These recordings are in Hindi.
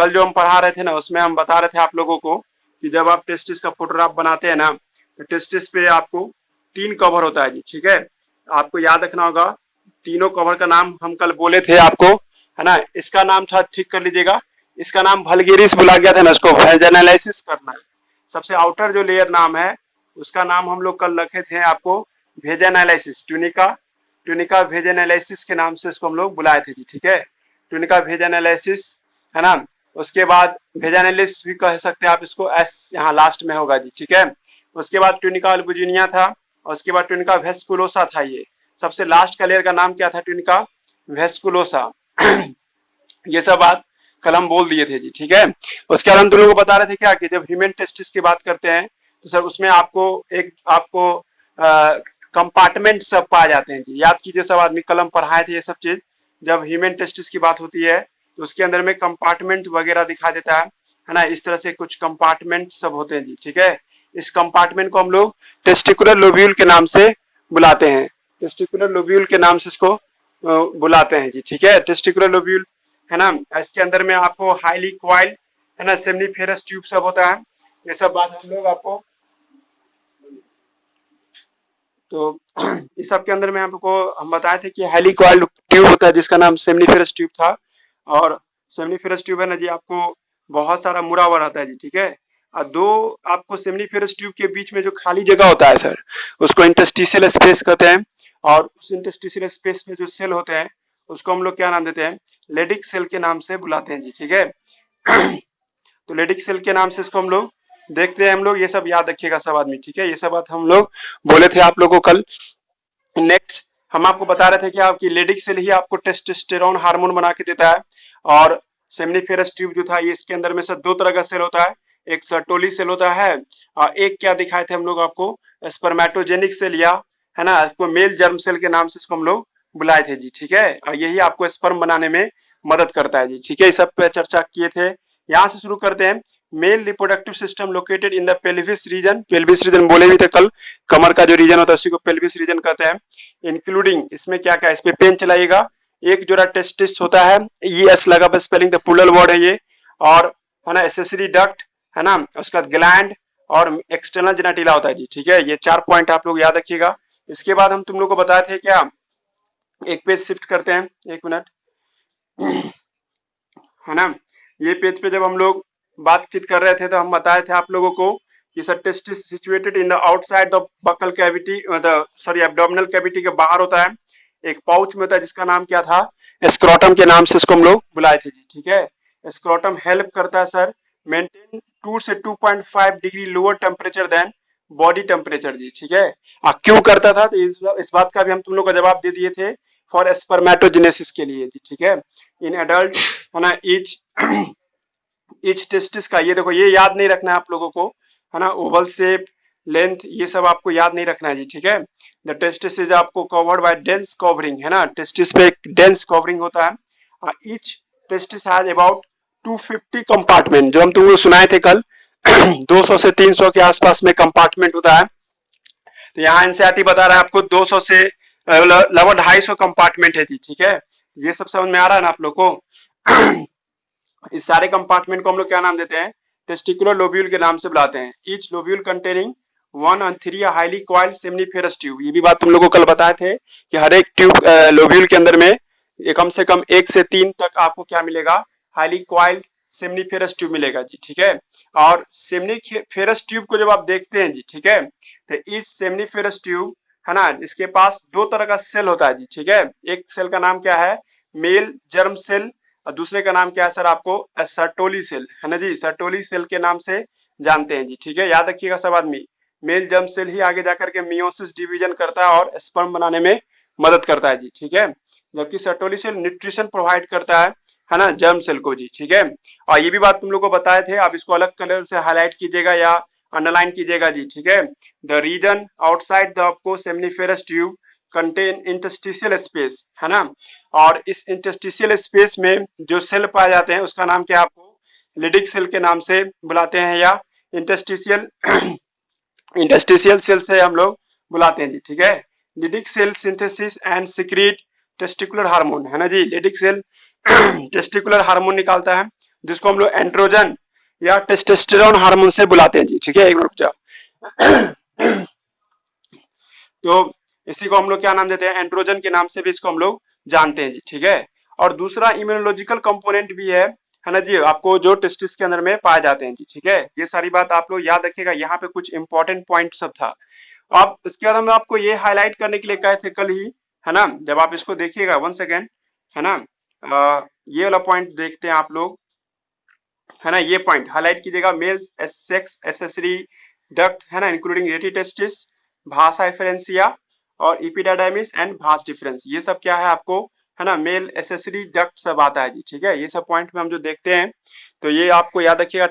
कल जो हम पढ़ा रहे थे ना उसमें हम बता रहे थे आप लोगों को कि जब आप टेस्टिस का फोटोग्राफ बनाते हैं ना तो टेस्टिस पे आपको 3 कवर होता है जी, ठीक है। आपको याद रखना होगा, तीनों कवर का नाम हम कल बोले थे आपको, है ना। इसका नाम था, ठीक कर लीजिएगा, इसका नाम वल्गेरिस बोला गया था ना, इसको वेजाइनालाइसिस करना है। सबसे आउटर जो लेयर नाम है उसका नाम हम लोग कल रखे थे आपको वेजाइनालाइसिस, ट्यूनिका, ट्यूनिका वेजाइनालाइसिस के नाम से इसको हम लोग बुलाए थे जी, ठीक है। ट्यूनिका वेजाइनालाइसिस, है ना। उसके बाद वेजाइनालिस भी कह सकते हैं आप इसको, एस यहाँ लास्ट में होगा जी, ठीक है। उसके बाद ट्यूनिका अल्बुजिनिया था, और उसके बाद ट्यूनिका वेस्कुलोसा था। ये सबसे लास्ट का लेयर का नाम क्या था? ट्यूनिका वेस्कुलोसा। ये सब बात कल हम बोल दिए थे जी, ठीक है। उसके बाद हम तुम लोगों को बता रहे थे क्या कि जब ह्यूमन टेस्टिस की बात करते हैं तो सर उसमें आपको कंपार्टमेंट सब पाए जाते हैं जी। याद कीजिए सब आदमी, कल हम पढ़ाए थे ये सब चीज। जब ह्यूमन टेस्टिस की बात होती है तो उसके अंदर में कंपार्टमेंट वगैरह दिखा देता है ना। इस तरह से कुछ कंपार्टमेंट सब होते हैं जी, ठीक है। इस कंपार्टमेंट को हम लोग टेस्टिकुलर लोब्यूल के नाम से बुलाते हैं, टेस्टिकुलर लोब्यूल के नाम से इसको बुलाते हैं जी, ठीक है। टेस्टिकुलर लोब्यूल, है ना। इसके अंदर में आपको हाईली क्वाइल, है ना, सेमनीफेरस ट्यूब सब होता है। ये सब बात हम लोग आपको, तो इस सब के अंदर में आपको हम बताए थे कि हाईली क्वाइल्ड ट्यूब होता है जिसका नाम सेमनीफेरस ट्यूब था। और सेमनीफेरस ट्यूब है ना जी, आपको बहुत सारा मुड़ा हुआ रहता है जी, ठीक है। और दो आपको सेमनीफेरस ट्यूब के बीच में जो खाली जगह होता है सर उसको इंटरस्टिशियल स्पेस कहते हैं। और उस इंटरस्टिशियल स्पेस में जो सेल होते हैं उसको हम लोग क्या नाम देते हैं? लेडिक सेल के नाम से बुलाते हैं जी, ठीक है। तो लेडिक सेल के नाम से इसको हम लोग देखते हैं। हम लोग ये सब याद रखिएगा सब आदमी, ठीक है। ये सब बात हम लोग बोले थे आप लोगों को कल। नेक्स्ट हम आपको बता रहे थे कि आपकी लेडिक सेल ही आपको टेस्टोस्टेरोन हार्मोन बना के देता है। और सेमनीफेरस ट्यूब जो था ये, इसके अंदर में से दो तरह का सेल होता है, एक सर्टोली सेल होता है और एक क्या दिखाए थे हम लोग आपको? स्पर्मेटोजेनिक सेल, या है ना, इसको मेल जर्म सेल के नाम से इसको हम लोग बुलाए थे जी, ठीक है। और यही आपको स्पर्म बनाने में मदद करता है जी, ठीक है। इस सब पे चर्चा किए थे। यहाँ से शुरू करते हैं। Male reproductive system located in the pelvis region, pelvis region बोले भी थे कल, कमर का जो रीजन होता है उसी को पेल्विस रीजन कहते हैं। इंक्लूडिंग, इसमें क्या क्या, इस पे पेन चलाइएगा। एक जोड़ा टेस्टिस होता है, ये एस लगा पर स्पेलिंग द प्लूरल वर्ड है ये। और है ना एसेसरी डक्ट, है ना, उसके बाद ग्लैंड और एक्सटर्नल जेनेटिला होता है जी, ठीक है। ये 4 पॉइंट आप लोग याद रखिएगा। इसके बाद हम तुम लोग को बताए थे क्या, एक पेज शिफ्ट करते हैं, 1 मिनट, है ना। ये पेज पे जब हम लोग बातचीत कर रहे थे तो हम बताए थे आप लोगों को कि sir testis situated in the outside the buccal cavity, sorry abdominal cavity के बाहर होता है, एक पाउच में होता है जिसका नाम क्या था? स्क्रोटम के नाम से इसको हम लोग बुलाए थे जी, ठीक है। स्क्रोटम हेल्प करता है सर मेंटेन 2 से 2.5 degree lower temperature than body temperature जी, ठीक है। क्यों करता था? तो इस बात का भी हम तुम लोग को जवाब दे दिए थे, फॉर स्पर्मेटोजेनेसिस के लिए जी, ठीक है। इन एडल्ट, है ना, ईच टेस्टिस का, ये देखो ये याद नहीं रखना है आप लोगों को, है ना, ओवल शेप, लेंथ, ये सब आपको याद नहीं रखना है जी, ठीक है। द टेस्टिस इज आपको कवर्ड बाय डेंस कवरिंग, है ना, टेस्टिस पे एक डेंस कवरिंग होता है। Each testis has about 250 compartment, जो हम तुमको सुनाए थे कल 200 से 300 के आसपास में कंपार्टमेंट होता है। तो यहाँ एनसीईआरटी बता रहा है आपको 200 से लगभग 250 कंपार्टमेंट है जी, ठीक है। ये सब समझ में आ रहा है ना आप लोग को? इस सारे कंपार्टमेंट को हम लोग क्या नाम देते हैं? टेस्टिकुलर लोब्यूल के नाम से बुलाते हैं। ईच लोब्यूल कंटेनिंग 1 और 3 हाईली क्वाइल्ड सेमनीफेरस ट्यूब। ये भी बात तुम लोगों को कल बताए थे कि हर एक ट्यूब लोब्यूल के अंदर में कम से कम 1 से 3 तक आपको क्या मिलेगा? हाईली क्वाइल्ड सेमनीफेरस ट्यूब मिलेगा जी, ठीक है। और सेमनीफेरस ट्यूब को जब आप देखते हैं जी, ठीक है, तो इस सेमनीफेरस ट्यूब, है ना, इसके पास दो तरह का सेल होता है जी, ठीक है। एक सेल का नाम क्या है? मेल जर्म सेल, और दूसरे का नाम क्या है सर? आपको सर्टोली सेल, है ना जी, सर्टोली सेल के नाम से जानते हैं जी, ठीक है। याद रखिएगा सब आदमी, मेल जर्म सेल ही आगे जाकर के मियोसिस डिवीजन करता है और स्पर्म बनाने में मदद करता है जी, ठीक है। जबकि सर्टोली सेल न्यूट्रिशन प्रोवाइड करता है ना, जर्म सेल को जी, ठीक है। और ये भी बात तुम लोग को बताए थे, आप इसको अलग कलर से हाईलाइट कीजिएगा या अंडरलाइन कीजिएगा जी, ठीक है। द रीजन आउटसाइड द आपको seminiferous tube contain interstitial space, है ना। और इस इंटरस्टिशियल स्पेस में जो सेल पाए जाते हैं उसका नाम क्या आपको? लिडिक सेल के नाम से बुलाते हैं, या इंटरस्टिशियल इंटरस्टिशियल सेल से हम लोग बुलाते हैं जी, ठीक है। Leydig cell synthesis and secrete testicular hormone, है ना जी। लिडिक सेल टेस्टिकुलर हार्मोन निकालता है, जिसको हम लोग एंड्रोजन या टेस्टोस्टेरोन हार्मोन से बुलाते हैं जी, ठीक है। एक मिनट रुक जाओ। तो इसी को हम लोग क्या नाम देते हैं, एंड्रोजन के नाम से भी इसको हम लोग जानते हैं जी, ठीक है। और दूसरा इम्यूनोलॉजिकल कंपोनेंट भी है ना जी, आपको जो टेस्टिस के अंदर में पाए जाते हैं जी, ठीक है। ये सारी बात आप लोग याद रखिएगा, यहाँ पे कुछ इंपॉर्टेंट पॉइंट सब था। अब इसके बाद हम आपको ये हाईलाइट करने के लिए कहे थे कल ही, है ना, जब आप इसको देखिएगा 1 सेकेंड, है ना, ये वाला पॉइंट देखते हैं आप लोग, है ना, ये पॉइंट हाईलाइट कीजिएगा। मेल सेक्स एसेसरी डक्ट, है ना, इंक्लूडिंग रेटी टेस्टिस, भास एफरेंसिया और इपिडाडाइमिस एंड भास डिफरेंस, ये सब क्या है आपको, है ना, मेल एसेसरी डक्ट सब आता है जी, ठीक है। ये सब पॉइंट में हम जो देखते हैं, तो ये आपको याद रखिएगा।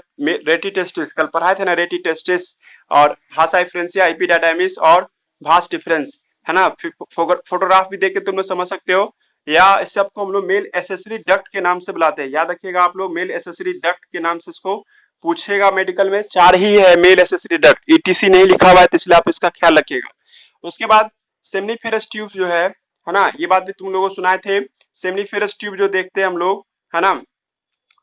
रेटी टेस्टिस कल पढ़ाए थे ना, रेटी टेस्टिस और भास एफरेंसिया, इपिडाडाइमिस और भास डिफरेंस, है ना। फोटोग्राफ भी देख के तुम लोग समझ सकते हो, या इस सबको हम लोग मेल एसेसरी डक्ट के नाम से बुलाते हैं। याद रखिएगा आप लोग, मेल एसेसरी डक्ट के नाम से इसको पूछेगा मेडिकल में, 4 ही है मेल एसेसरी डक्ट, ईटीसी नहीं लिखा हुआ है, तो इसलिए आप इसका ख्याल रखिएगा। उसके बाद सेमनीफेरस ट्यूब जो है ना, ये बात भी तुम लोगों को सुनाए थे। सेमनीफेरस ट्यूब जो देखते हैं हम लोग, है ना,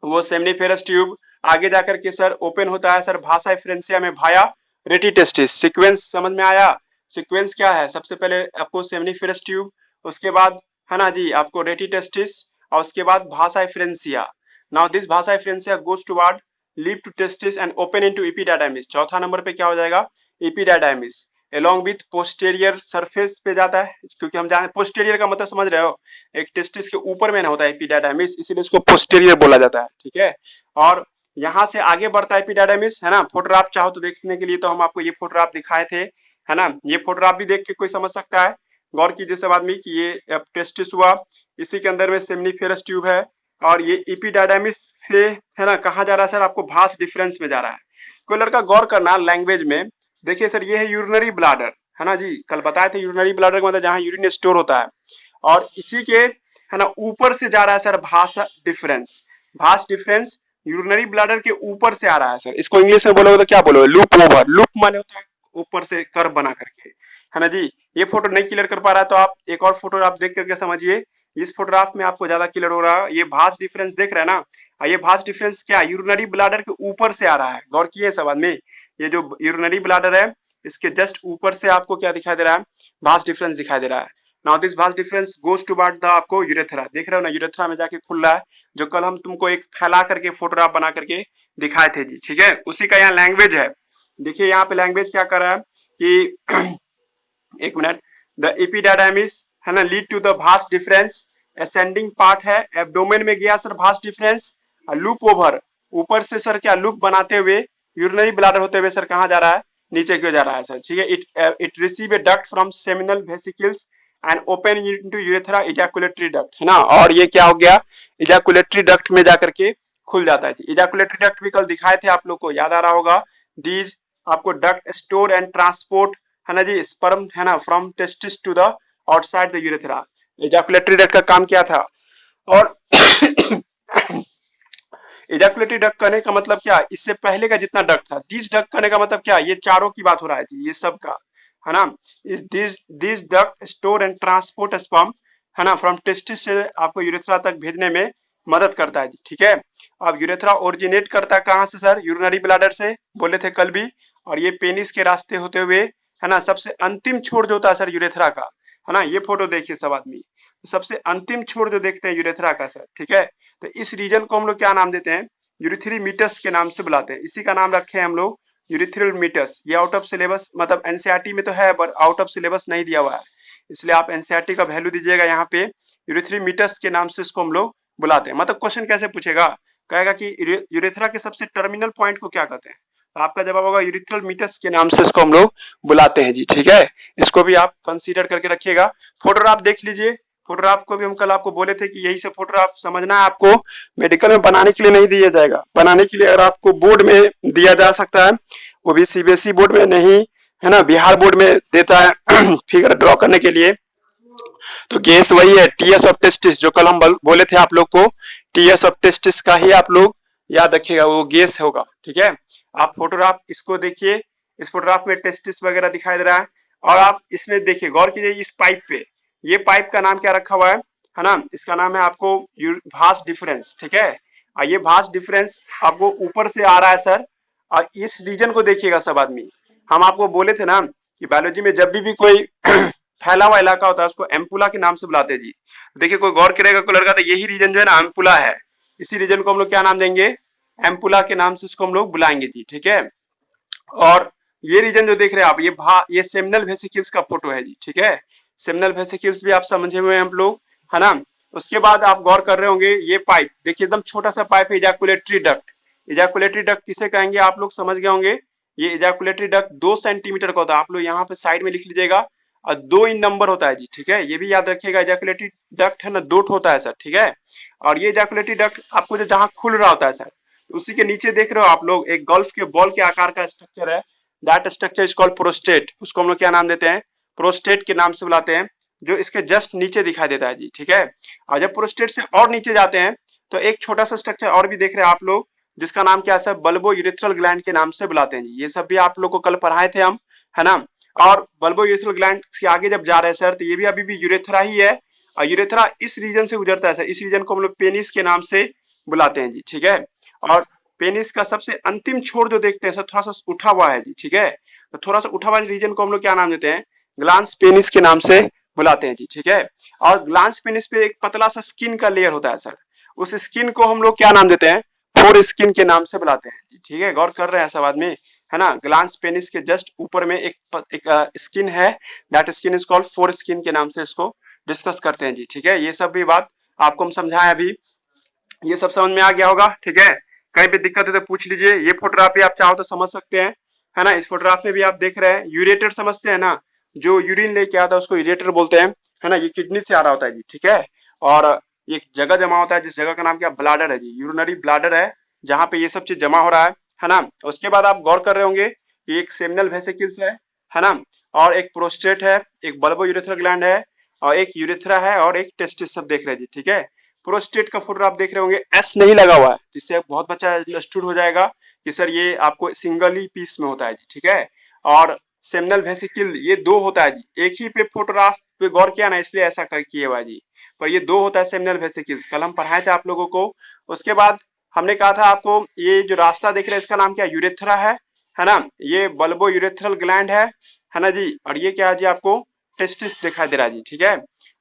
वो सेमनीफेरस ट्यूब आगे जाकर के सर ओपन होता है सर भासा एफरेंसिया में भाया रेटी टेस्टिस। सीक्वेंस समझ में आया? सीक्वेंस क्या है, सबसे पहले आपको सेमनीफेरस ट्यूब, उसके बाद, है ना जी, आपको रेटी टेस्टिस, और उसके बाद भासा एफरेंसिया। Now this vasa efferentia goes toward leave to testis and open into epididymis. चौथा नंबर पे क्या हो जाएगा, epididymis along with posterior surface पे जाता है, क्योंकि हम जाने पोस्टेरियर का मतलब समझ रहे हो, एक टेस्टिस के ऊपर में ना होता है एपिडाडाइमिस, इसीलिए इसको पोस्टेरियर बोला जाता है, ठीक है। और यहाँ से आगे बढ़ता है एपिडाडाइमिस, है ना। फोटोग्राफ चाहो तो देखने के लिए तो हम आपको ये फोटोग्राफ दिखाए थे, है ना। ये फोटोग्राफ भी देख के कोई समझ सकता है, गौर कीजिए सब आदमी कि ये टेस्टिस हुआ, इसी के अंदर में सेमनीफेरस ट्यूब है, और ये एपिडाडाइमिस से, है ना, कहाँ जा रहा है सर, आपको भास डिफरेंस में जा रहा है। कोई लड़का गौर करना लैंग्वेज में, देखिए सर, ये है यूरिनरी ब्लाडर, है ना जी, कल बताए थे यूरिनरी ब्लाडर का मतलब जहाँ यूरिन स्टोर होता है, और इसी के, है ना, ऊपर से जा रहा है सर भास डिफरेंस। भास डिफरेंस यूरिनरी ब्लाडर के ऊपर से आ रहा है सर, इसको इंग्लिश में बोलोगे तो क्या बोलोगे, लूप ओवर। लूप माने होता है ऊपर से कर्व बना करके, है ना जी। ये फोटो नहीं क्लियर कर पा रहा है तो आप एक और फोटो आप देख करके समझिए, इस फोटोग्राफ में आपको ज्यादा क्लियर हो रहा है। ये भास डिफरेंस देख रहे हैं ना, ये भास डिफरेंस क्या यूरिनरी ब्लाडर के ऊपर से आ रहा है, गौर किए सब आदमी। ये जो यूरिनरी ब्लाडर है, इसके जस्ट ऊपर से आपको क्या दिखाई दे रहा है, भास डिफरेंस दिखाई दे रहा है। Now this Bhasa difference goes toward the आपको यूरेथ्रा, देख रहे हो ना, यूरेथ्रा में जाके खुल रहा है, जो कल हम तुमको एक फैला करके फोटोग्राफ बना करके दिखाए थे जी, ठीक है। उसी का यहाँ लैंग्वेज है, देखिए यहाँ पे लैंग्वेज क्या कर रहा है कि एक मिनट, द एपिडाडाइमिस, है ना, lead to the vas deferens, ascending part है, एब्डोमेन में गया sir vas deferens, loop over, ऊपर से सर क्या लूप बनाते हुए यूरिनरी ब्लाडर होते हुए सर कहाँ जा रहा है, नीचे क्यों जा रहा है सर, ठीक है। It receive A duct from seminal vesicles and open into urethra ejaculatory duct, है ना। और ये क्या हो गया, इजैकुलेटरी डक्ट में जाकर के खुल जाता है। इजैकुलेटरी डक्ट भी कल दिखाए थे आप लोग को, याद आ रहा होगा। दीज आपको डक्ट स्टोर एंड ट्रांसपोर्ट, है ना जी, स्पर्म, है ना, from testis to the outside the urethra. Ejaculatory duct का काम क्या था, और इजैकुलेटरी डक्ट करने का मतलब क्या, इससे पहले का जितना डक्ट था, दिस डक्ट करने का मतलब क्या, ये चारों की बात हो रहा है जी, ये सब का, है ना। इस this duct store and transport sperm, है ना, फ्रॉम टेस्टिस से आपको यूरेथ्रा तक भेजने में मदद करता है जी, ठीक है। अब यूरेथ्रा ओरिजिनेट करता है कहाँ से सर, यूरिनरी ब्लैडर से, बोले थे कल भी, और ये पेनिस के रास्ते होते हुए, है ना, सबसे अंतिम छोर जो होता है सर यूरेथ्रा का, है ना, ये फोटो देखिए सब आदमी, सबसे अंतिम छोर जो देखते हैं यूरेथ्रा का सर, ठीक है। तो इस रीजन को हम लोग क्या नाम देते हैं, यूरिथ्री मीटस के नाम से बुलाते हैं, इसी का नाम रखे हैं हम लोग यूरिथ्रल मीटस। ये आउट ऑफ सिलेबस, मतलब एनसीईआरटी में तो है पर आउट ऑफ सिलेबस नहीं दिया हुआ है, इसलिए आप एनसीईआरटी का वैल्यू दीजिएगा यहाँ पे, यूरिथ्री मीटस के नाम से इसको हम लोग बुलाते हैं। मतलब क्वेश्चन कैसे पूछेगा, कहेगा कि यूरेथ्रा के सबसे टर्मिनल पॉइंट को क्या कहते हैं, तो आपका जवाब होगा यूरिथ्रल मीटस के नाम से इसको हम लोग बुलाते हैं जी, ठीक है। इसको भी आप कंसीडर करके रखिएगा। फोटोग्राफ देख लीजिए, फोटोग्राफ को भी हम कल आपको बोले थे कि यही से फोटोग्राफ समझना है आपको, मेडिकल में बनाने के लिए नहीं दिया जाएगा, बनाने के लिए अगर आपको बोर्ड में दिया जा सकता है, वो भी सीबीएसई बोर्ड में नहीं, है ना, बिहार बोर्ड में देता है फिगर ड्रॉ करने के लिए। तो गेस वही है, टीएस ऑफ टेस्टिस, जो कल हम बोले थे आप लोग को, टीएस ऑफ टेस्टिस का ही आप लोग याद रखिएगा, वो गेस होगा, ठीक है। आप फोटोग्राफ इसको देखिए, इस फोटोग्राफ में टेस्टिस वगैरह दिखाई दे रहा है, और आप इसमें देखिए, गौर कीजिए इस पाइप पे, ये पाइप का नाम क्या रखा हुआ है ना, इसका नाम है आपको भास डिफरेंस, ठीक है। और ये भास्ट डिफरेंस आपको ऊपर से आ रहा है सर। और इस रीजन को देखिएगा सब आदमी, हम आपको बोले थे ना कि बायोलॉजी में जब भी कोई फैला हुआ इलाका होता है उसको एम्पुला के नाम से बुलाते हैं जी। देखिए कोई गौर करेगा कोई लड़का, तो यही रीजन जो है ना एम्पुला है, इसी रीजन को हम लोग क्या नाम देंगे, एम्पुला के नाम से इसको हम लोग बुलाएंगे जी, ठीक है। और ये रीजन जो देख रहे हैं आप, ये सेमिनल वेसिकल्स का फोटो है जी, ठीक है। सेमिनल वेसिकल्स भी आप समझे हुए हैं हम लोग, है ना। उसके बाद आप गौर कर रहे होंगे ये पाइप, देखिए एकदम छोटा सा पाइप है, इजैकुलेटरी डक्ट। इजैकुलेटरी डक्ट किसे कहेंगे आप लोग समझ गए होंगे। ये इजैकुलेटरी डक्ट 2 सेंटीमीटर का होता है, आप लोग यहाँ पे साइड में लिख लीजिएगा। और 2 इन नंबर होता है जी, ठीक है। ये भी याद रखिएगा, इजैकुलेटरी डक्ट है ना 2 होता है सर, ठीक है। और ये इजैकुलेटरी डक्ट आपको जो जहाँ खुल रहा होता है सर, उसी के नीचे देख रहे हो आप लोग एक गोल्फ के बॉल के आकार का स्ट्रक्चर है, that structure is called prostate. उसको हम लोग क्या नाम देते हैं, प्रोस्टेट के नाम से बुलाते हैं, जो इसके जस्ट नीचे दिखाई देता है जी, ठीक है। और जब प्रोस्टेट से और नीचे जाते हैं तो एक छोटा सा स्ट्रक्चर और भी देख रहे हैं आप लोग, जिसका नाम क्या है, बल्बो यूरेथ्रल ग्लैंड के नाम से बुलाते हैं जी। ये सब भी आप लोग को कल पढ़ाए थे हम, है ना। और बल्बो यूरेथ्रल ग्लैंड के आगे जब जा रहे हैं सर, तो ये भी अभी भी यूरेथ्रा ही है। और यूरेथ्रा इस रीजन से गुजरता है सर, इस रीजन को हम लोग पेनिस के नाम से बुलाते हैं जी, ठीक है। और पेनिस का सबसे अंतिम छोर जो देखते हैं सर, थोड़ा सा उठा हुआ है जी, ठीक है। तो थोड़ा सा उठा हुआ रीजन को हम लोग क्या नाम देते हैं, ग्लांस पेनिस के नाम से बुलाते हैं जी, ठीक है। और ग्लांस पेनिस पे एक पतला सा स्किन का लेयर होता है सर, उस स्किन को हम लोग क्या नाम देते हैं, फोर स्किन के नाम से बुलाते हैं जी, ठीक है। गौर कर रहे हैं सब आदमी, है ना। ग्लांस पेनिस के जस्ट ऊपर में एक स्किन है, that skin is called four skin के नाम से इसको डिस्कस करते हैं जी, ठीक है। ये सब भी बात आपको हम समझाएं अभी, ये सब समझ में आ गया होगा, ठीक है। कहीं भी दिक्कत है तो पूछ लीजिए। ये फोटोग्राफ भी आप चाहो तो समझ सकते हैं, है ना। इस फोटोग्राफ में भी आप देख रहे हैं यूरेटर, समझते हैं ना, जो यूरिन लेके आता है उसको यूरेटर बोलते हैं, है ना। ये किडनी से आ रहा होता है जी, ठीक है। और एक जगह जमा होता है, जिस जगह का नाम क्या, ब्लाडर है जी, यूरिनरी ब्लाडर है, जहाँ पे ये सब चीज जमा हो रहा है ना। उसके बाद आप गौर कर रहे होंगे, ये एक सेमिनल वेसिकल्स है ना। और एक प्रोस्टेट है, एक बल्बो यूरेथ्रल ग्लैंड है, और एक यूरेथ्रा है, और एक टेस्टिस, सब देख रहे हैं जी, ठीक है। प्रोस्टेट का फोटो आप देख रहे होंगे, एस नहीं लगा हुआ है, जिससे बहुत बच्चा अंडरस्टूड हो जाएगा कि सर ये आपको सिंगल ही पीस में होता है जी, ठीक है। और सेमिनल वेसिकल ये 2 होता है जी, एक ही पे फोटोग्राफ पे गौर किया ना, इसलिए ऐसा कर किए हुआ जी। पर ये 2 होता है सेमिनल वेसिकल्स, कल हम पढ़ाए थे आप लोगों को। उसके बाद हमने कहा था आपको, ये जो रास्ता देख रहे हैं इसका नाम क्या, यूरेथ्रा है ना। ये बल्बो यूरेथ्रल ग्लैंड है ना जी। और ये क्या है जी, आपको टेस्टिस दिखाई दे रहा है जी, ठीक है।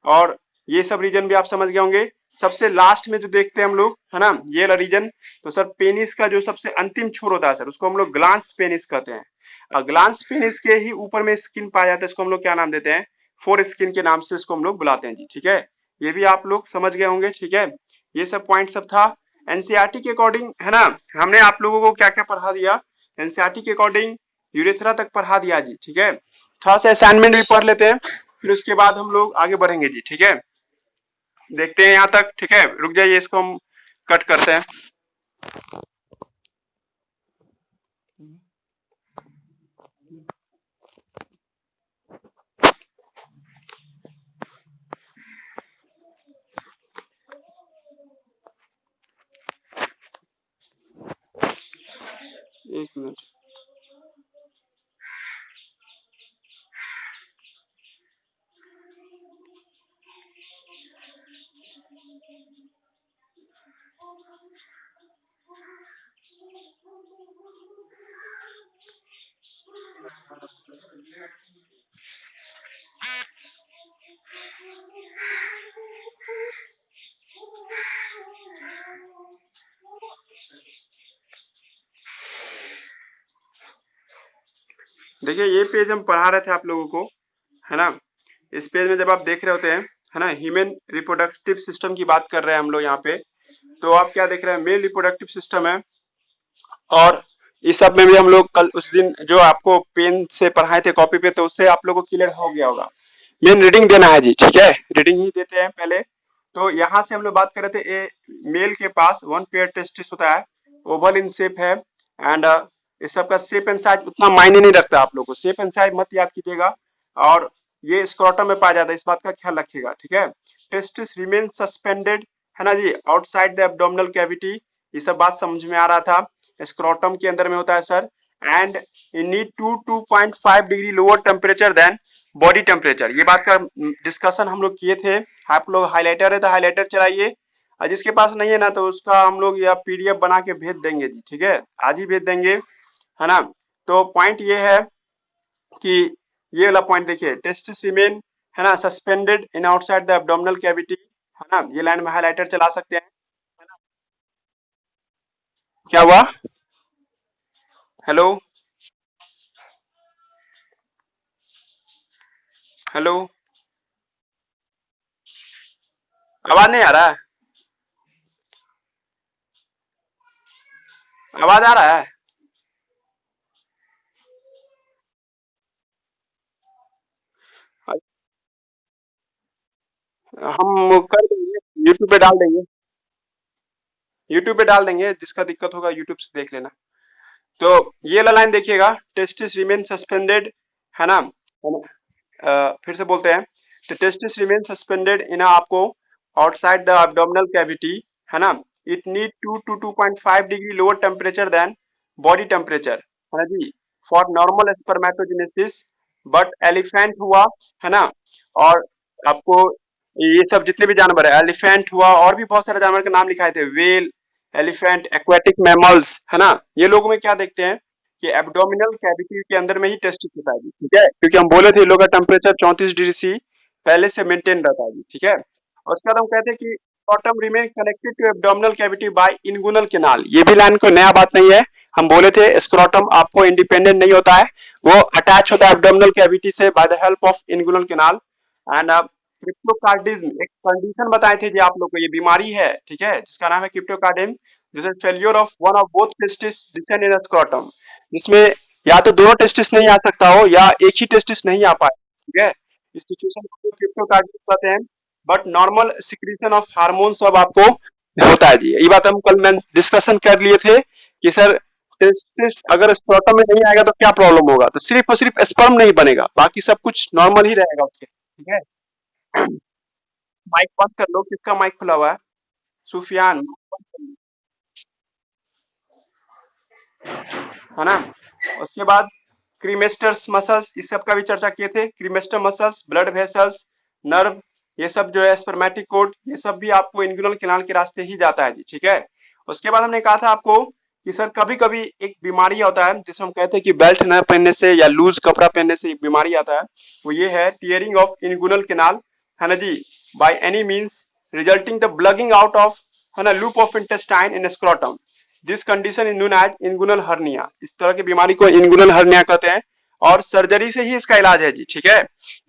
और ये सब रीजन भी आप समझ गए होंगे। सबसे लास्ट में जो देखते हैं हम लोग, है ना, ये वाला रीजन, तो सर पेनिस का जो सबसे अंतिम छोर होता है सर, उसको हम लोग ग्लांस पेनिस कहते हैं। और ग्लांस पेनिस के ही ऊपर में स्किन पाया जाता है, इसको हम लोग क्या नाम देते हैं, फोर स्किन के नाम से इसको हम लोग बुलाते हैं जी, ठीक है। ये भी आप लोग समझ गए होंगे, ठीक है। ये सब पॉइंट सब था एनसीईआरटी के अकॉर्डिंग, है ना। हमने आप लोगों को क्या क्या पढ़ा दिया, एनसीईआरटी के अकॉर्डिंग यूरेथ्रा तक पढ़ा दिया जी, ठीक है। थोड़ा सा असाइनमेंट भी पढ़ लेते हैं, फिर उसके बाद हम लोग आगे बढ़ेंगे जी, ठीक है। देखते हैं यहाँ तक, ठीक है। रुक जाइए, इसको हम कट करते हैं। एक मिनट, देखिए ये पेज हम पढ़ा रहे थे आप लोगों को, है ना। इस पेज में जब आप देख रहे होते हैं, है ना, ह्यूमन रिप्रोडक्टिव सिस्टम की बात कर रहे हैं हम लोग यहाँ पे, तो आप क्या देख रहे हैं, मेल रिप्रोडक्टिव सिस्टम है। और इस सब में भी हम लोग कल उस दिन जो आपको पेन से पढ़ाए थे कॉपी पे, तो उससे आप लोगों को क्लियर हो गया होगा। मेन रीडिंग देना है जी, ठीक है, रीडिंग ही देते हैं पहले। तो यहाँ से हम लोग बात कर रहे थे, ए मेल के पास 1 पेयर टेस्टिस होता है, ओवल इन शेप है, एंड इस सब का शेप एंड साइज उतना मायने नहीं रखता आप लोगों को, शेप एंड साइज मत याद कीजिएगा। और ये स्क्रोटम में पाया जाता है, इस बात का ख्याल रखिएगा, ठीक है। टेस्टिस रिमेन सस्पेंडेड, है ना जी, आउटसाइड द एब्डोमिनल कैविटी, ये सब बात समझ में आ रहा था। स्क्रोटम के अंदर में होता है sir, and you need 2.5 degree lower temperature than body temperature, ये बात का डिस्कशन हम लोग किए थे। आप लोग हाइलाइटर है तो हाइलाइटर चलाइए, और जिसके पास नहीं है ना तो उसका हम लोग या पीडीएफ बना के भेज देंगे जी, ठीक है, आज ही भेज देंगे, है ना। तो पॉइंट ये है कि ये वाला पॉइंट देखिए, टेस्टिस रिमेन, है ना, suspended in outside the abdominal cavity, है ना, ये लाइन में हाइलाइटर चला सकते हैं, है ना। क्या हुआ? हेलो, हेलो, आवाज नहीं आ रहा है? आवाज आ रहा है? हम कर देंगे, यूट्यूब पे डाल देंगे, यूट्यूब पे डाल देंगे, जिसका दिक्कत होगा यूट्यूब से देख लेना। तो ये वाला लाइन देखिएगा, टेस्टिस रिमेन सस्पेंडेड, है ना, फिर से बोलते हैं, तो टेस्टिस रिमेन सस्पेंडेड इन आपको आउटसाइड द एब्डोमिनल कैविटी, है ना, it need 2 to 2.5 degree lower temperature than body temperature, है ना जी, for normal spermatogenesis, but elephant हुआ, है ना, और आपको ये सब जितने भी जानवर है, एलिफेंट हुआ, और भी बहुत सारे जानवर के नाम लिखाए थे, वेल, एलिफेंट, एक्वेटिक मैमल्स, है ना, ये लोगों में क्या देखते हैं कि एब्डोमिनल कैविटी के अंदर में ही टेस्टिस होता है जी, ठीक है, क्योंकि हम बोले थे इन लोग का टेम्परेचर 34 डिग्री सी पहले से मेंटेन रहता है जी, ठीक है। और उसके बाद हम कहते हैं कि bottom remain connected to abdominal cavity by inguinal canal, ये भी लाइन को नया बात नहीं है, हम बोले थे स्क्रोटम आपको इंडिपेंडेंट नहीं होता है, वो अटैच होता है एब्डोमिनल कैविटी से by the help of inguinal canal. And cryptorchidism एक कंडीशन बताए थे जी आप लोग को, ये बीमारी है, ठीक है, जिसका नाम है cryptorchidism, this is failure of one of both testis descend in scrotum, जिसमें या तो दोनों टेस्टिस नहीं आ सकता हो या एक ही टेस्टिस नहीं आ पाए, ठीक है, इस सिचुएशन को क्रिप्टोकार्डिज्म कहते हैं। But normal secretion of hormone सब आपको होता है जी, ये बात हम कल मैं डिस्कशन कर लिए थे कि सर टेस्टिस अगर स्क्रोटम में नहीं आएगा तो क्या प्रॉब्लम होगा, तो सिर्फ और सिर्फ स्पर्म नहीं बनेगा, बाकी सब कुछ नॉर्मल ही रहेगा उसके, ठीक है। माइक बंद कर लो, किसका माइक खुला हुआ है? सुफियान, है ना। उसके बाद क्रीमेस्टर्स मसल्स, इस सब का भी चर्चा किए थे, cremaster muscles, blood vessels, nerve, ये सब जो है स्पर्मेटिक कोट, ये सब भी आपको इन्गुइनल कैनाल के रास्ते ही जाता है जी, ठीक है। उसके बाद हमने कहा था आपको कि सर कभी कभी एक बीमारी होता है जिसमें हम कहते हैं कि बेल्ट न पहनने से या लूज कपड़ा पहनने से एक बीमारी आता है, वो ये है टीयरिंग ऑफ इन्गुइनल कैनाल, है ना जी, by any means resulting the bulging out of, है ना, loop of intestine in scrotum, this condition is known as inguinal hernia, इस तरह की बीमारी को इनगुनल हर्निया कहते हैं, और सर्जरी से ही इसका इलाज है जी, ठीक है,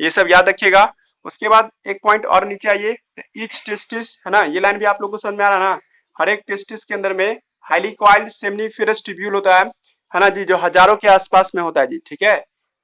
ये सब याद रखिएगा। उसके बाद एक पॉइंट और नीचे आइए, ईच टेस्टिस, है ना, ये लाइन भी आप लोग को समझ में आ रहा है ना, हर एक टेस्टिस के अंदर में हाईली कॉइल्ड सेमनीफेरस ट्यूब्यूल होता है ना जी, जो हजारों के आसपास में होता है जी, ठीक है।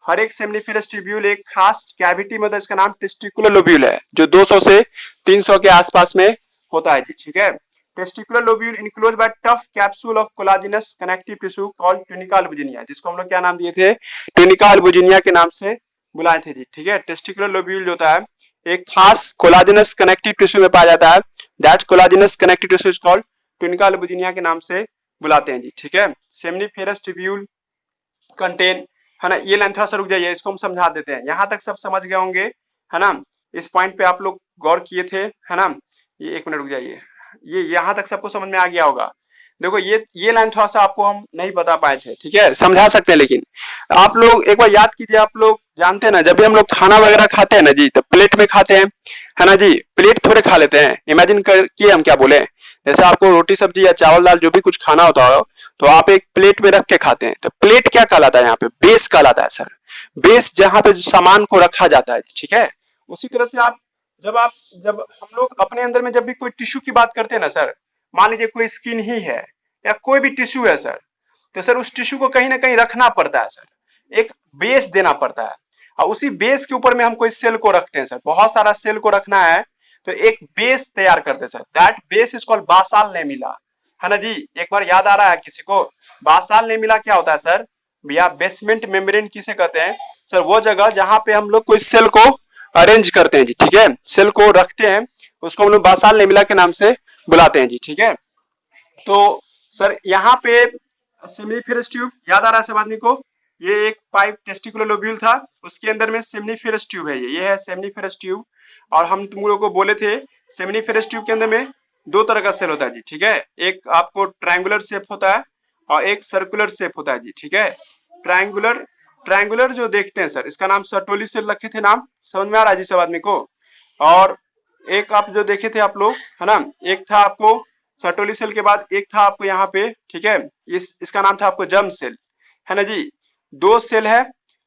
हर एक सेमनीफेरस ट्यूब्यूल एक खास कैविटी में, इसका नाम टेस्टिकुलर लोब्यूल है, जो 200 से 300 के आसपास में होता है जी, ठीक है। Testicular lobule enclose by tough capsule of collagenous connective tissue called tunica albuginea, जिसको हम लोग क्या नाम दिए थे, ट्यूनिका अल्बुजिनिया के नाम से बुलाए थे जी, ठीक है। टेस्टिकुलर लोब्यूल जो होता है एक खास कोलाजिनस कनेक्टिव टिश्यू में पाया जाता है, that collagenous connective tissue is called tunica albuginea के नाम से बुलाते हैं जी, ठीक है। सेमनीफेरस ट्यूब्यूल कंटेन, है ना, ये लाइन थोड़ा सा रुक जाइए, इसको हम समझा देते हैं, यहाँ तक सब समझ गए होंगे, है ना, इस पॉइंट पे आप लोग गौर किए थे, है ना, ये एक मिनट रुक जाइए, ये यहाँ तक सबको समझ में आ गया होगा। देखो ये लाइन थोड़ा सा आपको हम नहीं बता पाए थे, ठीक है, समझा सकते हैं, लेकिन आप लोग एक बार याद कीजिए, आप लोग जानते हैं ना, जब भी हम लोग खाना वगैरह खाते हैं ना जी, तो प्लेट में खाते हैं, है ना जी, प्लेट थोड़े खा लेते हैं, इमेजिन किए हम क्या बोले, जैसे आपको रोटी सब्जी या चावल दाल जो भी कुछ खाना होता हो, तो आप एक प्लेट में रख के खाते हैं, तो प्लेट क्या कहलाता है यहाँ पे, बेस कहलाता है सर, बेस जहाँ पे सामान को रखा जाता है, ठीक है। उसी तरह से आप जब हम लोग अपने अंदर में जब भी कोई टिश्यू की बात करते हैं ना सर, मान लीजिए कोई स्किन ही है या कोई भी टिश्यू है सर, तो सर उस टिश्यू को कहीं ना कहीं रखना पड़ता है सर, एक बेस देना पड़ता है, और उसी बेस के ऊपर में हम कोई सेल को रखते हैं सर, बहुत सारा सेल को रखना है, तो एक बेस तैयार करते हैं sir, that base is called basal lamina, है ना जी। एक बार याद आ रहा है किसी को, बासाल लेमिला क्या होता है सर, भैया बेसमेंट मेम्ब्रेन किसे कहते हैं सर, वो जगह जहां पे हम लोग कोई सेल को अरेंज करते हैं जी, ठीक है, सेल को रखते हैं, उसको हम लोग बासाल लेमिला के नाम से बुलाते हैं जी, ठीक है। तो सर यहाँ पे सेमिनिफेरस ट्यूब याद आ रहा है सब आदमी को, ये एक पाइप टेस्टिकुलर लोब्यूल था, उसके अंदर में सेमिनिफेरस ट्यूब है, ये है सेमिनिफेरस ट्यूब, और हम तुम लोगों को बोले थे सेमिनिफेरस ट्यूब के अंदर में दो तरह का सेल होता है जी, ठीक है। एक आपको ट्रायंगुलर शेप होता है और एक सर्कुलर शेप होता है जी, ठीक है। ट्रायंगुलर ट्रायंगुलर जो देखते हैं सर, इसका नाम सर्टोली सेल रखे थे, नाम समझ में आ रहा है जी सब आदमी को। और एक आप जो देखे थे आप लोग, है ना, एक था आपको सर्टोली सेल के बाद एक था आपको यहाँ पे, ठीक है, इसका नाम था आपको जर्म सेल, है ना जी। दो सेल है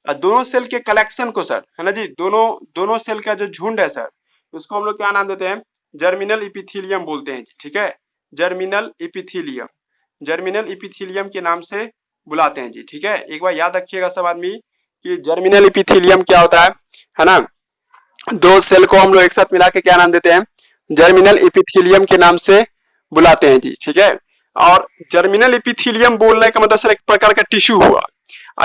और दोनों सेल के कलेक्शन को सर, है ना जी, दोनों दोनों सेल का जो झुंड है सर, उसको हम लोग क्या नाम देते हैं, जर्मिनल इपिथीलियम बोलते हैं जी, ठीक है। जर्मिनल इपिथीलियम, जर्मिनल इपिथीलियम के नाम से बुलाते हैं जी, ठीक है। एक बार याद रखिएगा सब आदमी कि जर्मिनल इपिथीलियम क्या होता है ना। दो सेल को हम लोग एक साथ मिला के क्या नाम देते हैं, जर्मिनल इपिथीलियम के नाम से बुलाते हैं जी, ठीक है। और जर्मिनल इपिथीलियम बोलने का मतलब सर एक प्रकार का टिश्यू हुआ।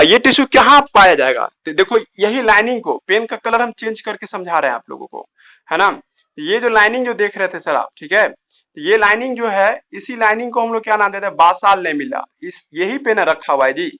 ये टिश्यू कहाँ पाया जाएगा, तो देखो यही लाइनिंग को, पेन का कलर हम चेंज करके समझा रहे हैं आप लोगों को, है ना। ये जो लाइनिंग जो देख रहे थे सर आप, ठीक है, ये लाइनिंग जो है, इसी लाइनिंग को हम लोग क्या नाम देते हैं, बासाल लेमिला। इस यही पे ना रखा हुआ है जी,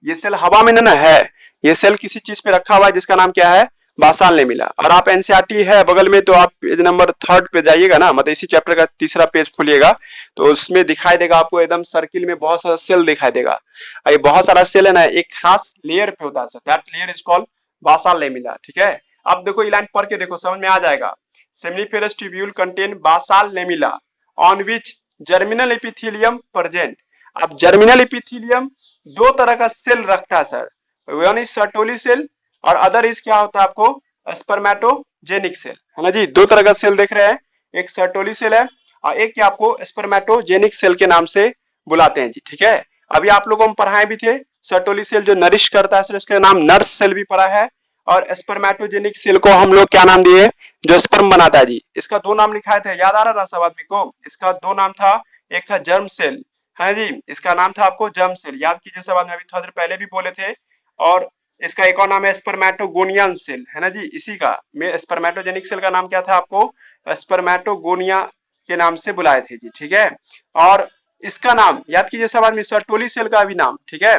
ये सेल हवा में ना है, ये सेल किसी चीज पे रखा हुआ है जिसका नाम क्या है, बासाल लेमिला। और आप एनसीईआरटी है बगल में, तो आप पेज नंबर 3 पे जाइएगा ना, मतलब इसी चैप्टर का तीसरा पेज खोलिएगा, तो उसमें दिखाई देगा आपको एकदम सर्किल में बहुत सारा सेल दिखाई देगा। ये बहुत सारा सेल है ना, एक खास लेयर पे होता है sir, that layer is called basal lamina, ठीक है। अब देखो ये लाइन पढ़ के देखो, समझ में आ जाएगा। Seminiferous tubule contain basal lamina on which germinal epithelium present. अब जर्मिनल एपिथेलियम दो तरह का सेल रखता है sir, one is Sertoli cell और अदर इज क्या होता है आपको, स्पर्मेटोजेनिक सेल, है ना जी। दो तरह का सेल देख रहे हैं, एक सर्टोली सेल है और एक क्या आपको स्पर्मेटोजेनिक सेल के नाम से बुलाते हैं जी, ठीक है। अभी आप लोगों को हम पढ़ाए भी थे, सर्टोली सेल जो नरिश करता है सर, इसका नाम नर्स सेल भी पढ़ा है। और स्पर्मेटोजेनिक सेल को हम लोग क्या नाम दिए, जो स्पर्म बनाता है जी, इसका दो नाम लिखाए थे, याद आ रहा है सब आदमी को, इसका दो नाम था, एक था जर्म सेल, है जी, इसका नाम था आपको जर्म सेल, याद कीजिए सब आदमी, अभी थोड़ा देर पहले भी बोले थे। और इसका एक और नाम है स्पर्मेटोगोनियन सेल, है ना जी, इसी का स्पर्मेटोजेनिक सेल का नाम क्या था आपको, स्पर्मेटोगोनिया के नाम से बुलाए थे जी, ठीक है। और इसका नाम याद कीजिए सब आदमी, सर्टोली सेल का भी नाम, ठीक है,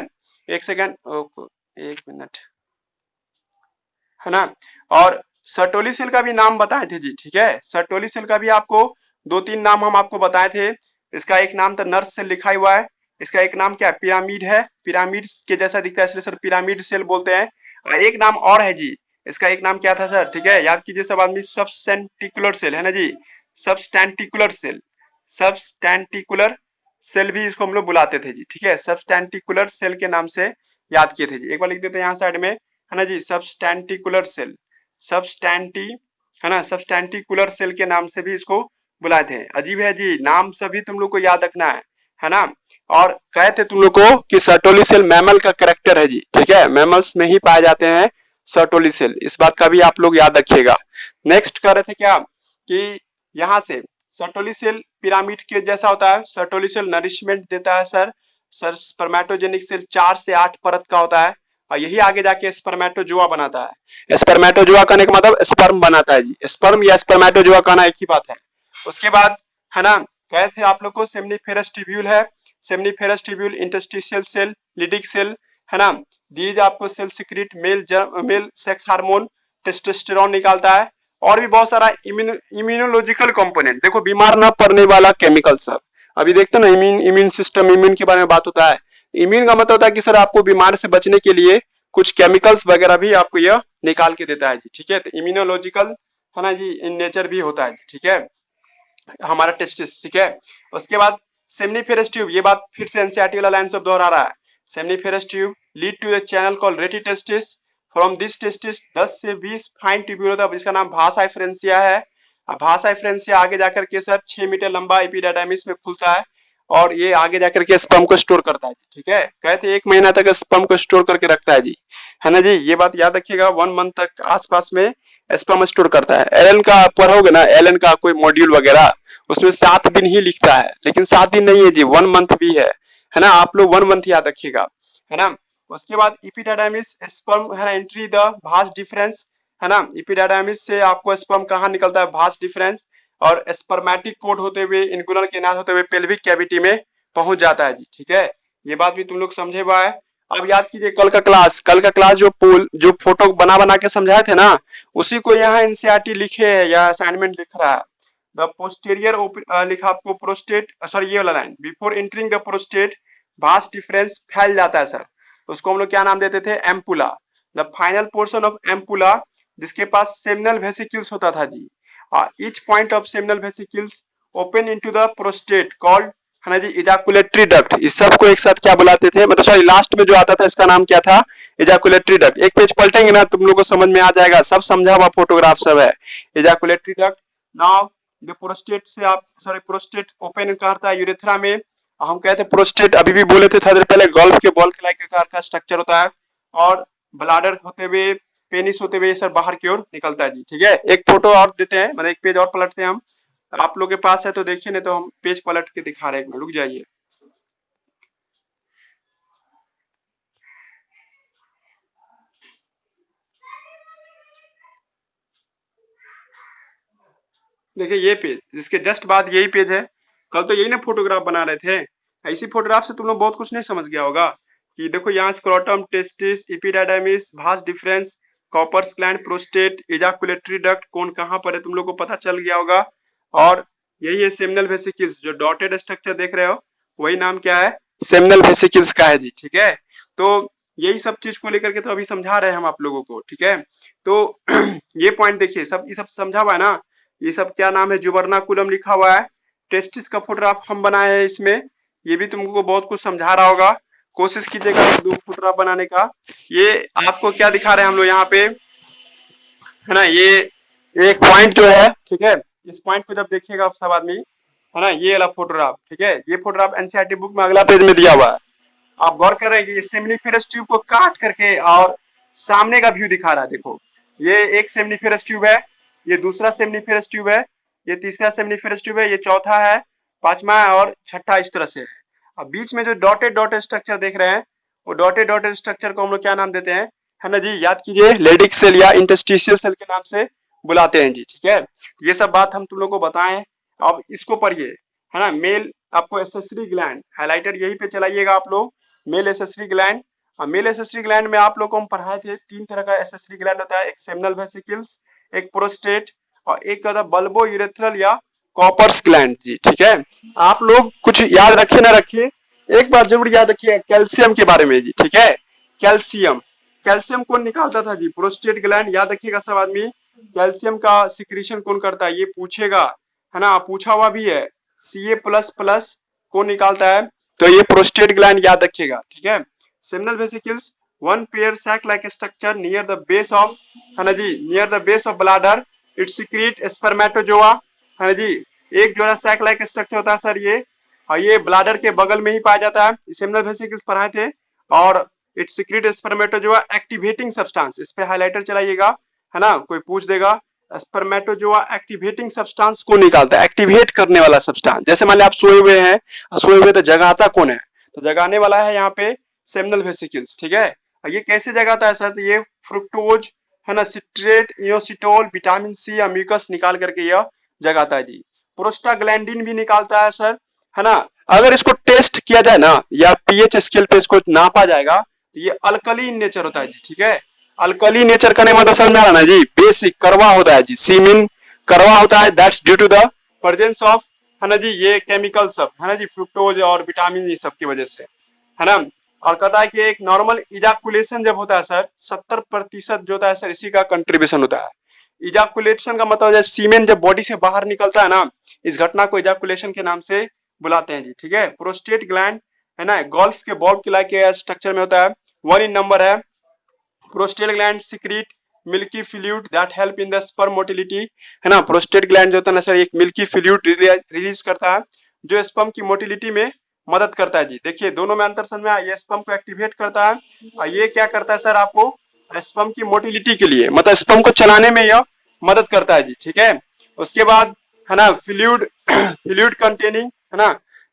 एक सेकेंड, एक मिनट, है ना। और सर्टोली सेल का भी नाम बताए थे जी, ठीक है। सर्टोली सेल का भी आपको दो तीन नाम हम आपको बताए थे। इसका एक नाम तो नर्स सेल लिखा हुआ है, इसका एक नाम क्या है, पिरामिड है, पिरामिड के जैसा दिखता है इसलिए सर पिरामिड सेल बोलते हैं। और एक नाम और है जी, इसका एक नाम क्या था सर, ठीक है, याद कीजिए सब आदमी, सबस्टेंटिकुलर सेल, है ना जी, सबस्टेंटिकुलर सेल, सबस्टेंटिकुलर सेल भी इसको हम लोग बुलाते थे जी, ठीक है, सबस्टेंटिकुलर सेल के नाम से याद किए थे जी। एक बार लिख देते हैं यहाँ साइड में, है ना जी, सबस्टेंटिकुलर सेल, सबस्टेंटी, है ना, सबस्टेंटिकुलर सेल के नाम से भी इसको बुलाए थे। अजीब है जी, नाम सभी तुम लोग को याद रखना है ना। और कहे थे तुम लोग को कि सर्टोली सेल मैमल का कैरेक्टर है जी, ठीक है, मैमल्स में ही पाए जाते हैं सर्टोली सेल, इस बात का भी आप लोग याद रखिएगा। नेक्स्ट कह रहे थे क्या कि यहाँ से सर्टोली सेल पिरामिड के जैसा होता है, सर्टोली सेल नरिशमेंट देता है सर, स्पर्मेटोजेनिक सेल 4 से 8 परत का होता है और यही आगे जाके स्पर्मेटोजोआ बनाता है। स्पर्मेटोजोआ कहने का मतलब स्पर्म बनाता है जी, स्पर्म या स्पर्मेटोजोआ कहना एक ही बात है। उसके बाद, है ना, कहे थे आप लोग को सेमनीफेरस ट्यूब्यूल है, seminiferous tubule interstitial cell, Leydig cell, है ना, दीज आपको cell secrete male sex hormone testosterone निकालता है। और भी बहुत सारा इम्यूनोलॉजिकल कंपोनेंट, देखो बीमार न पड़ने वाला केमिकल सब, अभी देखते ना इम्यून सिस्टम, इम्यून के बारे में बात होता है। इम्यून का मतलब होता है कि सर आपको बीमार से बचने के लिए कुछ केमिकल्स वगैरह भी आपको यह निकाल के देता है जी, ठीक है। तो इम्यूनोलॉजिकल, है ना जी, इन नेचर भी होता है, ठीक है, हमारा टेस्टिस, ठीक है। उसके बाद सेमनीफेरस ट्यूब, ये बात फिर से एनसीईआरटी वाला लाइन सब दोहरा रहा है, seminiferous tube lead to the channel called rete testis, from this testis 10 से 20 फाइन ट्यूब्यूल होता है, इसका नाम भासा एफरेंसिया है। भासा एफरेंसिया आगे जाकर के सर 6 मीटर लंबा एपिडायडाइमिस में खुलता है और ये आगे जाकर के स्पर्म को स्टोर करता है, ठीक है। कहते 1 महीना तक स्पर्म को स्टोर करके रखता है जी, है ना जी, ये बात याद रखिएगा, 1 मंथ तक आसपास में स्पर्म स्टोर करता है। एलन का पढ़ोगे ना, एलन का कोई मॉड्यूल वगैरह, उसमें 7 दिन ही लिखता है, लेकिन 7 दिन नहीं है जी, 1 मंथ भी है ना, आप लोग 1 मंथ याद रखिएगा, है ना। उसके बाद एपिडायडाइमिस स्पर्म, है ना, एंट्री द भास डिफरेंस, है ना, एपिडायडाइमिस से आपको स्पर्म कहाँ निकलता है, भास डिफरेंस, और स्पर्मेटिक कोड होते हुए इनगुलर के नाथ होते हुए पेल्विक कैविटी में पहुंच जाता है जी, ठीक है। ये बात भी तुम लोग समझे हुआ है। अब याद कीजिए कल का क्लास जो फोटो बना बना के समझाए थे ना, उसी को यहाँ एनसीईआरटी लिखे है या असाइनमेंट लिख रहा है। द पोस्टीरियर लिखा आपको प्रोस्टेट, सॉरी ये वाला line, before entering the prostate vast difference फैल जाता है सर, उसको हम लोग क्या नाम देते थे, ampulla. The final portion of ampulla, जिसके पास सेमिनल वेसिकल्स होता था जी, each point of seminal vesicles open into the prostate called, है ना जी, इजाकुलेटरी डक्ट। इस सब को एक साथ क्या बुलाते थे, मतलब सॉरी लास्ट में जो आता था इसका नाम क्या था, इजाकुलेटरी डक्ट। एक पेज पलटेंगे ना तुम लोगों को समझ में आ जाएगा, सब समझा हुआ फोटोग्राफ सब है। इजाकुलेटरी डक्ट, नाउ जो प्रोस्टेट से आप, सॉरी प्रोस्टेट ओपन करता है यूरेथ्रा में, हम कहते हैं प्रोस्टेट, अभी भी बोले थे थोड़ी देर पहले, गोल्फ के बॉल के लाइक आकार का स्ट्रक्चर होता है, और ब्लाडर होते हुए, पेनिस होते हुए सर बाहर की ओर निकलता है जी, ठीक है। एक फोटो और देते हैं, मतलब एक पेज और पलटते हैं हम, आप लोग के पास है तो देखिए, नहीं तो हम पेज पलट के दिखा रहे हैं, रुक जाइए। देखिए ये पेज, इसके जस्ट बाद यही पेज है, कल तो यही ना फोटोग्राफ बना रहे थे, ऐसी फोटोग्राफ से तुम लोग बहुत कुछ नहीं समझ गया होगा, कि देखो यहाँ scrotum, testis, epididymis, vas deferens, Cowper's gland, prostate, ejaculatory duct कौन कहाँ पर है तुम लोग को पता चल गया होगा। और यही है सेमिनल वेसिकल्स, जो डॉटेड स्ट्रक्चर देख रहे हो वही नाम क्या है, सेमिनल वेसिकल्स का है जी, ठीक है। तो यही सब चीज को लेकर के तो अभी समझा रहे हैं हम आप लोगों को, ठीक है। तो ये पॉइंट देखिए, सब ये सब समझा हुआ है ना, ये सब क्या नाम है, जुबरनाकुलम लिखा हुआ है, टेस्टिस का फोटोग्राफ हम बनाए हैं इसमें, ये भी तुमको बहुत कुछ समझा रहा होगा, कोशिश कीजिएगा दो फोटोग्राफ बनाने का। ये आपको क्या दिखा रहे हैं हम लोग यहाँ पे, है ना, ये एक पॉइंट जो है, ठीक है, इस पॉइंट को जब देखिएगा आप सब आदमी, है ना, ये वाला फोटोग्राफ, ठीक है, ये फोटोग्राफ एनसीईआरटी बुक में अगला पेज में दिया हुआ है। आप गौर कर रहे हैं कि ये सेमिनिफेरस ट्यूब को काट करके और सामने का व्यू दिखा रहा है, देखो ये एक सेमिनिफेरस ट्यूब है, ये दूसरा सेमिनिफेरस ट्यूब है, ये तीसरा सेमिनिफेरस ट्यूब है, ये चौथा है, पांचवा है और छठा इस तरह से है। अब बीच में जो डॉटेड डॉटेड स्ट्रक्चर देख रहे हैं, वो डॉटेड डॉटेड स्ट्रक्चर को हम लोग क्या नाम देते हैं, है ना जी, याद कीजिए, लेडिक सेल या इंटरस्टिशियल सेल के नाम से बुलाते हैं जी, ठीक है। ये सब बात हम तुम लोग को बताएं, अब इसको पढ़िए, है ना। मेल आपको एसेसरी ग्लैंड, हाइलाइटर यहीं पे चलाइएगा आप लोग, मेल एसेसरी ग्लैंड, और मेल एसेसरी ग्लैंड में आप लोग को हम पढ़ाए थे, तीन तरह का एसेसरी ग्लैंड होता है, एक सेमिनल वेसिकल्स, एक प्रोस्टेट, और एक होता है बल्बो यूरेथ्रल या कॉपर्स ग्लैंड जी, ठीक है। आप लोग कुछ याद रखिए ना रखिए, एक बार जरूर याद रखिए कैल्शियम के बारे में जी, ठीक है। कैल्शियम, कैल्शियम कौन निकालता था जी, प्रोस्टेट ग्लैंड, याद रखिएगा सब आदमी। कैल्शियम का सिक्रीशन कौन करता है, ये पूछेगा, है ना, पूछा हुआ भी है, Ca++ कौन निकालता है, तो ये प्रोस्टेट ग्लैंड, याद रखिएगा, ठीक है। Seminal vesicles, one pair sac like structure near the base of, है ना जी, near the base of bladder, it secrete spermatozoa, है ना जी, एक जो है सैक लाइक स्ट्रक्चर होता है सर ये, और ये ब्लाडर के बगल में ही पाया जाता है, सेमिनल वेसिकल्स पढ़ाए थे। और it secrete spermatozoa activating substance, इस पे हाइलाइटर चलाइएगा, है ना, कोई पूछ देगा, स्पर्मेटोजोआ एक्टिवेटिंग सब्सटेंस को निकालता है, एक्टिवेट करने वाला सब्सटेंस। जैसे मान लिया आप सोए हुए हैं, सोए हुए तो जगाता कौन है, तो जगाने वाला है यहाँ पे सेमिनल वेसिकल्स, ठीक है। ये कैसे जगाता है सर, तो ये फ्रुक्टोज, है ना, सिट्रेट, इनोसिटोल, विटामिन सी या म्यूकस निकाल करके यह जगाता है जी। प्रोस्टाग्लैंडिन भी निकालता है सर, है ना। अगर इसको टेस्ट किया जाए ना, या पीएच स्केल पे इसको नापा जाएगा, तो ये अल्कलीन नेचर होता है जी, ठीक है। अल्कली नेचर का मतलब समझ में आ रहा ना जी, बेसिक कड़वा होता है जी, सीमिन कड़वा होता है, that's due to the presence of, है ना जी, ये केमिकल सब, है ना जी, फ्रुक्टोज और विटामिन ये सब की वजह से, है ना। और कहता है कि एक नॉर्मल इजाकुलेशन जब होता है सर, 70% जो होता है सर इसी का कंट्रीब्यूशन होता है। इजाकुलेशन का मतलब जब सीमेन जब बॉडी से बाहर निकलता है ना, इस घटना को इजाकुलेशन के नाम से बुलाते हैं जी, ठीक है। प्रोस्टेट ग्लैंड, है ना, गोल्फ के बॉल के लाइक स्ट्रक्चर में होता है, 1 इन नंबर है। Prostate gland secrete milky fluid that help in the sperm motility, है ना। प्रोस्टेट ग्लैंड जो होता है ना सर, एक मिल्की फ्लूइड रिलीज करता है, जो स्पर्म की मोटिलिटी में मदद करता है जी। देखिए दोनों में अंतर समझ में आया, ये स्पर्म को एक्टिवेट करता है, और ये क्या करता है सर, आपको स्पर्म की मोटिलिटी के लिए, मतलब स्पर्म को चलाने में यह मदद करता है जी, ठीक है। उसके बाद, है ना, फ्लूइड फ्लूइड कंटेनिंग, है ना,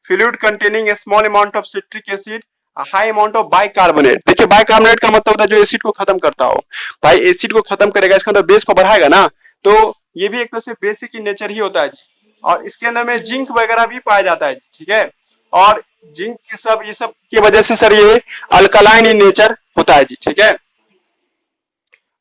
fluid containing A small amount of citric acid, high amount of bicarbonate. देखिए बाइकार्बोनेट का मतलब होता है जो एसिड को खत्म करता हो, भाई एसिड को खत्म करेगा, इसका मतलब बेस को बढ़ाएगा ना, तो ये भी एक तरह से बेसिक इन नेचर ही होता है जी। और इसके अंदर में जिंक वगैरह भी पाया जाता है, ठीक है। और जिंक के सब ये सब की वजह से सर ये अल्कलाइन इन नेचर होता है जी, ठीक है।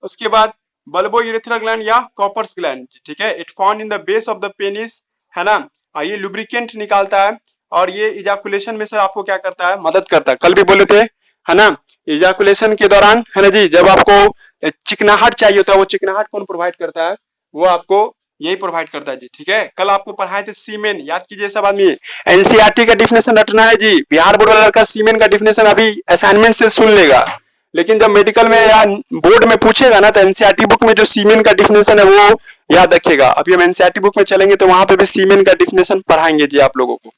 उसके बाद बल्बो यूरेथ्रल ग्लैंड या कॉपर्स ग्लैंड, ठीक है, it found in the base of the penis है ना। ये लुब्रिकेंट निकालता है, और ये इजाकुलेशन में सर आपको क्या करता है, मदद करता है। कल भी बोले थे, है ना, इजाकुलेशन के दौरान, है ना जी, जब आपको चिकनाहट चाहिए होता है, वो चिकनाहट कौन प्रोवाइड करता है, वो आपको यही प्रोवाइड करता है जी। ठीक है, कल आपको पढ़ाए थे सीमेन, याद कीजिए सब आदमी। एनसीईआरटी का डिफिनेशन रटना है जी, बिहार बोर्ड वाला लड़का सीमेन का डिफिनेशन अभी असाइनमेंट से सुन लेगा, लेकिन जब मेडिकल में या बोर्ड में पूछेगा ना, तो एनसीईआरटी बुक में जो सीमेन का डिफिनेशन है वो याद रखिएगा। अभी हम एनसीईआरटी बुक में चलेंगे तो वहां पे भी सीमेन का डिफिनेशन पढ़ाएंगे जी आप लोगों को।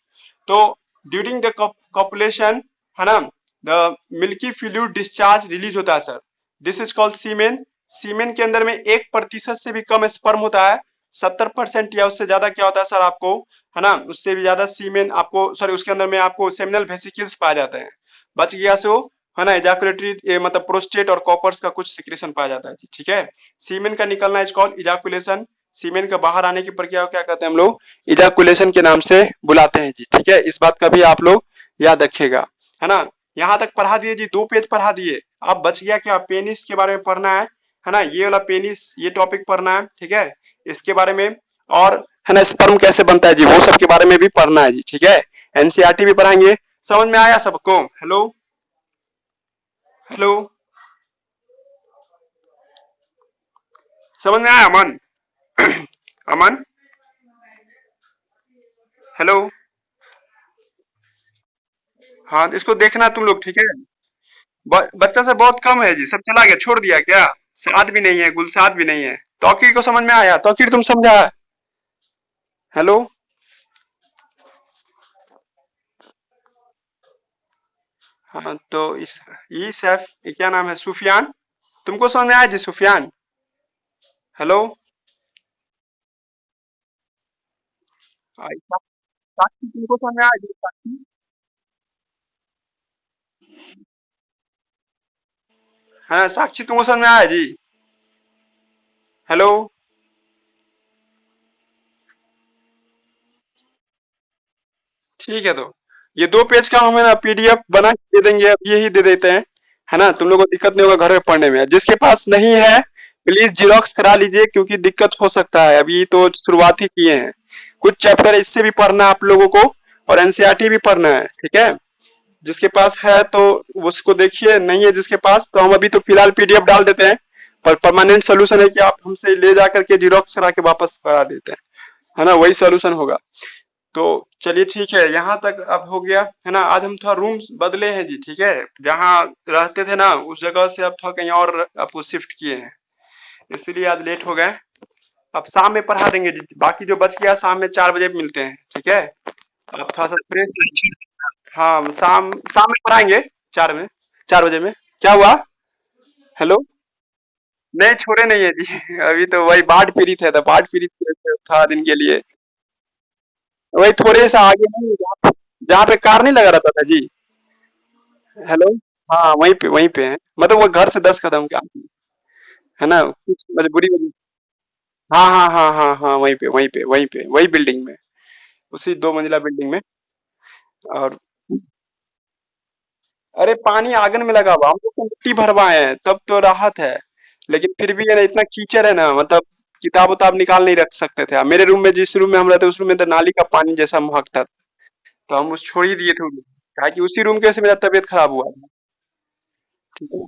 तो ड्यूरिंग द कॉपुलेशन, है ना, the milky fluid discharge release होता है सर, दिस इज कॉल्ड सीमेन। सीमेन के अंदर में 1% से भी कम स्पर्म होता है, 70% या उससे ज्यादा क्या होता है सर आपको, है ना, उससे भी ज्यादा सीमेन आपको, सॉरी, उसके अंदर में आपको सेमिनल वेसिकल्स पाए जाते हैं। बच गया सो, है ना, इजाकुलेटरी मतलब प्रोस्टेट और कॉपर्स का कुछ सिक्रेशन पाया जाता है। ठीक है, सीमेन का निकलना इज कॉल्ड इजाकुलेशन। सीमेन का बाहर आने की प्रक्रिया को क्या कहते हैं हम लोग, इजाकुलेशन के नाम से बुलाते हैं जी। ठीक है, इस बात का भी आप लोग याद रखिएगा, है ना। यहाँ तक पढ़ा दिए जी, 2 पेज पढ़ा दिए। अब बच गया क्या, पेनिस के बारे में पढ़ना है ना, ये वाला पेनिस, ये टॉपिक पढ़ना है। ठीक है, इसके बारे में, और है ना, स्पर्म कैसे बनता है जी, वो सब के बारे में भी पढ़ना है जी। ठीक है, एनसीईआरटी भी पढ़ाएंगे। समझ में आया सबको? हेलो हेलो, समझ में आया अमन? अमन, हेलो। हाँ, तो इसको देखना तुम लोग, ठीक है। बच्चा से बहुत कम है जी, सब चला गया, छोड़ दिया क्या? साद भी नहीं है, गुलसाद भी नहीं है। तौकीर को समझ में आया? तौकीर तुम समझा? हेलो। हाँ, तो इस सैफ, ये क्या नाम है, सुफियान, तुमको समझ में आया जी, सुफियान? हेलो। साक्षी, तुमको समझ में आया जी, साक्षी? हाँ साक्षी, तुमको समझ में आया जी? हेलो। ठीक है, तो ये 2 पेज का हमें ना पीडीएफ बना के दे देंगे, अब यही दे देते हैं, है ना। तुम लोगों को दिक्कत नहीं होगा घर में पढ़ने में। जिसके पास नहीं है प्लीज जीरोक्स करा लीजिए, क्योंकि दिक्कत हो सकता है, अभी तो शुरुआत ही किए हैं। कुछ चैप्टर इससे भी पढ़ना है आप लोगों को, और एनसीईआरटी भी पढ़ना है। ठीक है, जिसके पास है तो उसको देखिए, नहीं है जिसके पास, तो हम अभी तो फिलहाल पीडीएफ डाल देते हैं। पर परमानेंट सोल्यूशन है कि आप हमसे ले जा करके जीरोक्स करा के वापस करा देते हैं, है ना, वही सोल्यूशन होगा। तो चलिए ठीक है, यहाँ तक अब हो गया, है ना। आज हम थोड़ा रूम बदले हैं जी। ठीक है, जहाँ रहते थे ना उस जगह से अब थोड़ा कहीं और आपको शिफ्ट किए हैं, इसलिए आज लेट हो गए। अब शाम में पढ़ा देंगे जी, बाकी जो बच गया शाम में 4 बजे मिलते हैं। ठीक है, अब थोड़ा सा फ्रेश। हाँ, शाम शाम में पढ़ाएंगे, 4 में, 4 बजे में। क्या हुआ? हेलो। नहीं, छोड़े नहीं है जी। अभी तो वही बाढ़ पीड़ित है, तो बाढ़ पीड़ित था दिन के लिए, वही थोड़े सा आगे नहीं, जहाँ पे कार नहीं लगा रहता था जी। हेलो। हाँ, वहीं पे है, मतलब वो घर से 10 कदम के आगे, है ना, कुछ मजबूरी वजह। हाँ हाँ हाँ हाँ हाँ, वहीं बिल्डिंग में, उसी 2 मंजिला बिल्डिंग में। और अरे पानी आंगन में लगा हुआ, हम लोग तो मिट्टी भरवाए हैं, तब तो राहत है। लेकिन फिर भी है ना, इतना कीचड़ है ना, मतलब किताब उताब निकाल नहीं रख सकते थे। मेरे रूम में, जिस रूम में हम रहते, उस रूम में तो नाली का पानी जैसा महकता था, तो हम उस छोड़ ही दिए थे, क्या कि उसी रूम के वजह से मेरा तबीयत खराब हुआ था। ठीक है।